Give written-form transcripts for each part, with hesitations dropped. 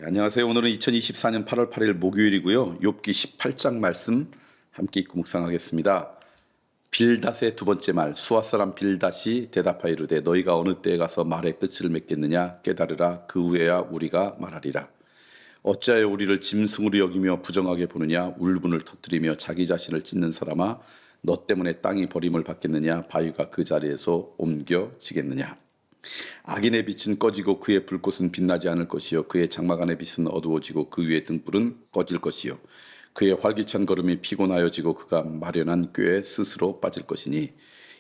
안녕하세요. 오늘은 2024년 8월 8일 목요일이고요. 욥기 18장 말씀 함께 읽고 묵상하겠습니다. 빌닷의 두 번째 말, 수아 사람 빌닷이 대답하여 이르되 너희가 어느 때에 가서 말의 끝을 맺겠느냐 깨달으라. 그 후에야 우리가 말하리라. 어찌하여 우리를 짐승으로 여기며 부정하게 보느냐. 울분을 터뜨리며 자기 자신을 찢는 사람아, 너 때문에 땅이 버림을 받겠느냐. 바위가 그 자리에서 옮겨지겠느냐. 악인의 빛은 꺼지고 그의 불꽃은 빛나지 않을 것이요 그의 장막 안의 빛은 어두워지고 그 위의 등불은 꺼질 것이요 그의 활기찬 걸음이 피곤하여지고 그가 마련한 꾀에 스스로 빠질 것이니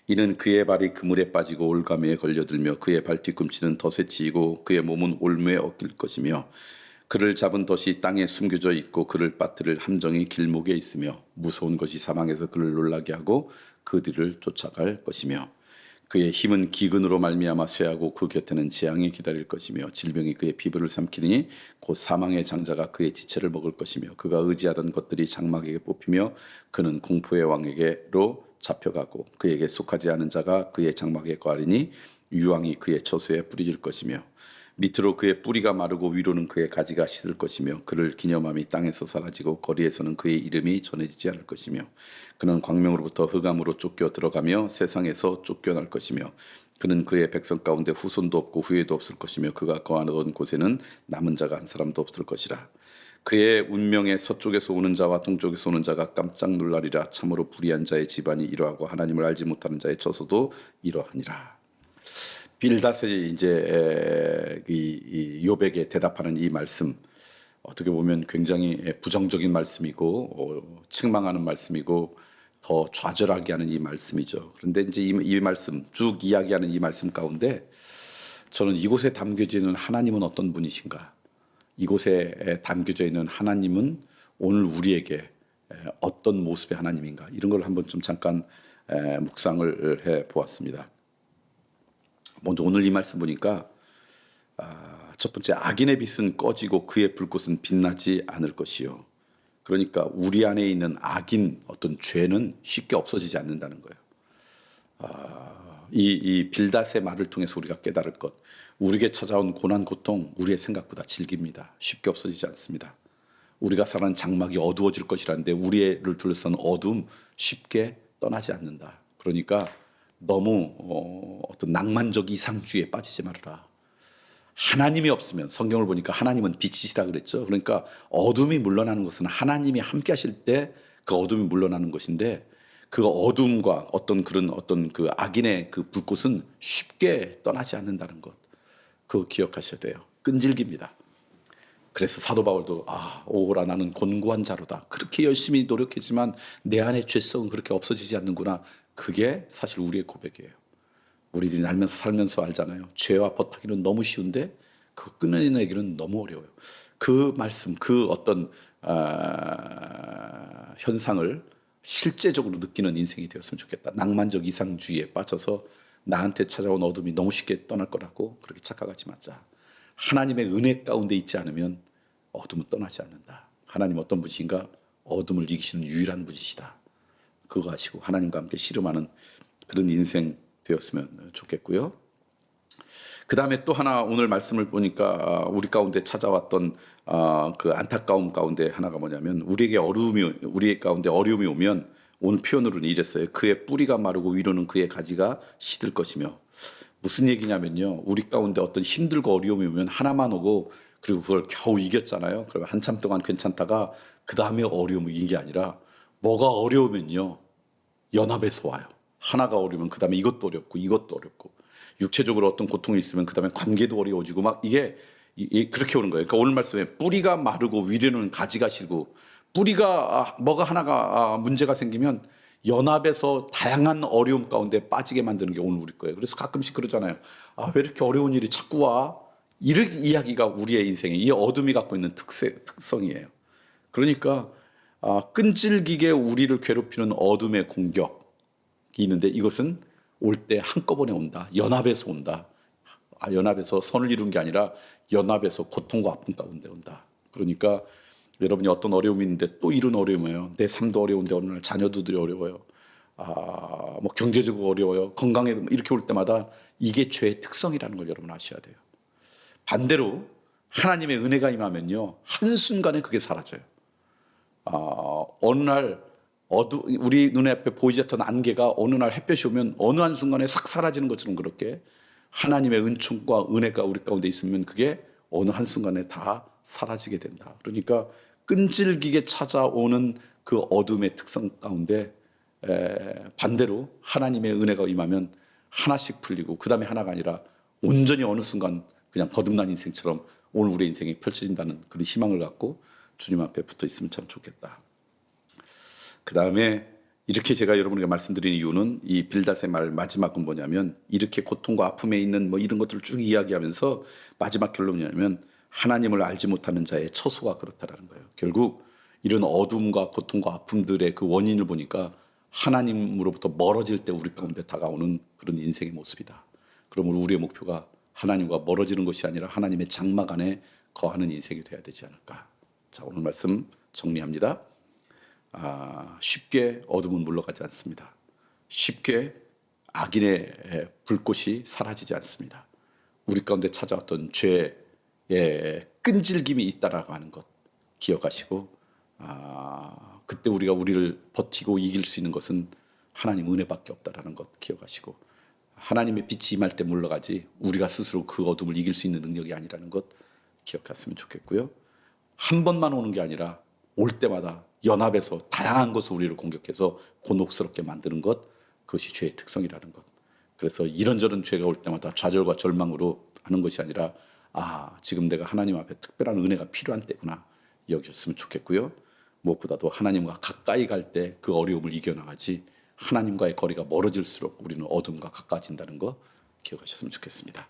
이는 그의 발이 그물에 빠지고 올가미에 걸려들며 그의 발 뒤꿈치는 덫에 치이고 그의 몸은 올무에 엉킬 것이며 그를 잡은 덫이 땅에 숨겨져 있고 그를 빠뜨릴 함정이 길목에 있으며 무서운 것이 사망에서 그를 놀라게 하고 그 뒤를 쫓아갈 것이며 그의 힘은 기근으로 말미암아 쇠하고 그 곁에는 재앙이 기다릴 것이며 질병이 그의 피부를 삼키니 곧 사망의 장자가 그의 지체를 먹을 것이며 그가 의지하던 것들이 장막에게 뽑히며 그는 공포의 왕에게로 잡혀가고 그에게 속하지 않은 자가 그의 장막에 거하리니 유황이 그의 처소에 뿌려질 것이며 밑으로 그의 뿌리가 마르고 위로는 그의 가지가 시들 것이며 그를 기념함이 땅에서 사라지고 거리에서는 그의 이름이 전해지지 않을 것이며 그는 광명으로부터 흑암으로 쫓겨 들어가며 세상에서 쫓겨날 것이며 그는 그의 백성 가운데 후손도 없고 후예도 없을 것이며 그가 거하던 곳에는 남은 자가 한 사람도 없을 것이라. 그의 운명에 서쪽에서 오는 자와 동쪽에서 오는 자가 깜짝 놀라리라. 참으로 불의한 자의 집안이 이러하고 하나님을 알지 못하는 자의 처소도 이러하니라. 빌닷이 이제 이 욥에게 대답하는 이 말씀, 어떻게 보면 굉장히 부정적인 말씀이고 책망하는 말씀이고 더 좌절하게 하는 이 말씀이죠. 그런데 이제 이 말씀 쭉 이야기하는 이 말씀 가운데 저는 이곳에 담겨져 있는 하나님은 어떤 분이신가? 이곳에 담겨져 있는 하나님은 오늘 우리에게 어떤 모습의 하나님인가? 이런 걸 한번 좀 잠깐 묵상을 해 보았습니다. 먼저 오늘 이 말씀 보니까 첫 번째, 악인의 빛은 꺼지고 그의 불꽃은 빛나지 않을 것이요. 그러니까 우리 안에 있는 악인, 어떤 죄는 쉽게 없어지지 않는다는 거예요. 이 빌닷의 말을 통해서 우리가 깨달을 것, 우리에게 찾아온 고난 고통 우리의 생각보다 질깁니다. 쉽게 없어지지 않습니다. 우리가 사는 장막이 어두워질 것이라는데 우리를 둘러싼 어둠 쉽게 떠나지 않는다. 그러니까 너무 어떤 낭만적 이상주의에 빠지지 말아라. 하나님이 없으면, 성경을 보니까 하나님은 빛이시다 그랬죠. 그러니까 어둠이 물러나는 것은 하나님이 함께 하실 때 그 어둠이 물러나는 것인데, 그 어둠과 어떤 그 악인의 그 불꽃은 쉽게 떠나지 않는다는 것, 그거 기억하셔야 돼요. 끈질깁니다. 그래서 사도 바울도 오라 나는 곤고한 자로다. 그렇게 열심히 노력했지만 내 안의 죄성은 그렇게 없어지지 않는구나. 그게 사실 우리의 고백이에요. 우리들이 살면서 알잖아요. 죄와 법하기는 너무 쉬운데 그 끊어내기는 너무 어려워요. 그 말씀, 그 어떤 현상을 실제적으로 느끼는 인생이 되었으면 좋겠다. 낭만적 이상주의에 빠져서 나한테 찾아온 어둠이 너무 쉽게 떠날 거라고 그렇게 착각하지 말자. 하나님의 은혜 가운데 있지 않으면 어둠은 떠나지 않는다. 하나님 어떤 분이신가? 어둠을 이기시는 유일한 분이시다. 그거 아시고 하나님과 함께 씨름하는 그런 인생 되었으면 좋겠고요. 그 다음에 또 하나 오늘 말씀을 보니까 우리 가운데 찾아왔던 그 안타까움 가운데 하나가 뭐냐면, 우리 가운데 어려움이 오면 오늘 표현으로는 이랬어요. 그의 뿌리가 마르고 위로는 그의 가지가 시들 것이며, 무슨 얘기냐면요, 우리 가운데 어떤 힘들고 어려움이 오면 하나만 오고 그리고 그걸 겨우 이겼잖아요. 그러면 한참 동안 괜찮다가 그 다음에 어려움을 이긴 게 아니라, 뭐가 어려우면요 연합해서 와요. 하나가 어려우면 그 다음에 이것도 어렵고 이것도 어렵고, 육체적으로 어떤 고통이 있으면 그 다음에 관계도 어려워지고 막 이게 그렇게 오는 거예요. 그러니까 오늘 말씀에 뿌리가 마르고 위로는 가지가 시고, 뿌리가 뭐가 하나가 문제가 생기면 연합해서 다양한 어려움 가운데 빠지게 만드는 게 오늘 우리 거예요. 그래서 가끔씩 그러잖아요. 왜 이렇게 어려운 일이 자꾸 와? 이런 이야기가 우리의 인생에 이 어둠이 갖고 있는 특성이에요. 그러니까 끈질기게 우리를 괴롭히는 어둠의 공격이 있는데, 이것은 올 때 한꺼번에 온다. 연합해서 온다. 연합해서 선을 이룬 게 아니라 연합해서 고통과 아픔 가운데 온다. 그러니까 여러분이 어떤 어려움이 있는데 또 이런 어려움이에요. 내 삶도 어려운데 어느 날 자녀들이 어려워요. 뭐 경제적으로 어려워요. 건강에 이렇게 올 때마다 이게 죄의 특성이라는 걸 여러분 아셔야 돼요. 반대로 하나님의 은혜가 임하면요, 한순간에 그게 사라져요. 어느 날 우리 눈에 앞에 보이지 않던 안개가 어느 날 햇볕이 오면 어느 한순간에 싹 사라지는 것처럼, 그렇게 하나님의 은총과 은혜가 우리 가운데 있으면 그게 어느 한순간에 다 사라지게 된다. 그러니까 끈질기게 찾아오는 그 어둠의 특성 가운데 반대로 하나님의 은혜가 임하면 하나씩 풀리고, 그 다음에 하나가 아니라 온전히 어느 순간 그냥 거듭난 인생처럼 오늘 우리의 인생이 펼쳐진다는 그런 희망을 갖고 주님 앞에 붙어 있으면 참 좋겠다. 그 다음에 이렇게 제가 여러분에게 말씀드리는 이유는, 이 빌닷의 말 마지막은 뭐냐면, 이렇게 고통과 아픔에 있는 뭐 이런 것들을 쭉 이야기하면서 마지막 결론이 뭐냐면, 하나님을 알지 못하는 자의 처소가 그렇다라는 거예요. 결국 이런 어둠과 고통과 아픔들의 그 원인을 보니까 하나님으로부터 멀어질 때 우리 가운데 다가오는 그런 인생의 모습이다. 그러므로 우리의 목표가 하나님과 멀어지는 것이 아니라 하나님의 장막 안에 거하는 인생이 돼야 되지 않을까. 자, 오늘 말씀 정리합니다. 쉽게 어둠은 물러가지 않습니다. 쉽게 악인의 불꽃이 사라지지 않습니다. 우리 가운데 찾아왔던 죄의 끈질김이 있다라고 하는 것 기억하시고, 그때 우리를 버티고 이길 수 있는 것은 하나님 은혜밖에 없다라는 것 기억하시고, 하나님의 빛이 임할 때 물러가지 우리가 스스로 그 어둠을 이길 수 있는 능력이 아니라는 것 기억했으면 좋겠고요. 한 번만 오는 게 아니라 올 때마다 연합해서 다양한 것을 우리를 공격해서 곤혹스럽게 만드는 것, 그것이 죄의 특성이라는 것. 그래서 이런저런 죄가 올 때마다 좌절과 절망으로 하는 것이 아니라, 지금 내가 하나님 앞에 특별한 은혜가 필요한 때구나 여기셨으면 좋겠고요. 무엇보다도 하나님과 가까이 갈 때 그 어려움을 이겨나가지, 하나님과의 거리가 멀어질수록 우리는 어둠과 가까워진다는 거 기억하셨으면 좋겠습니다.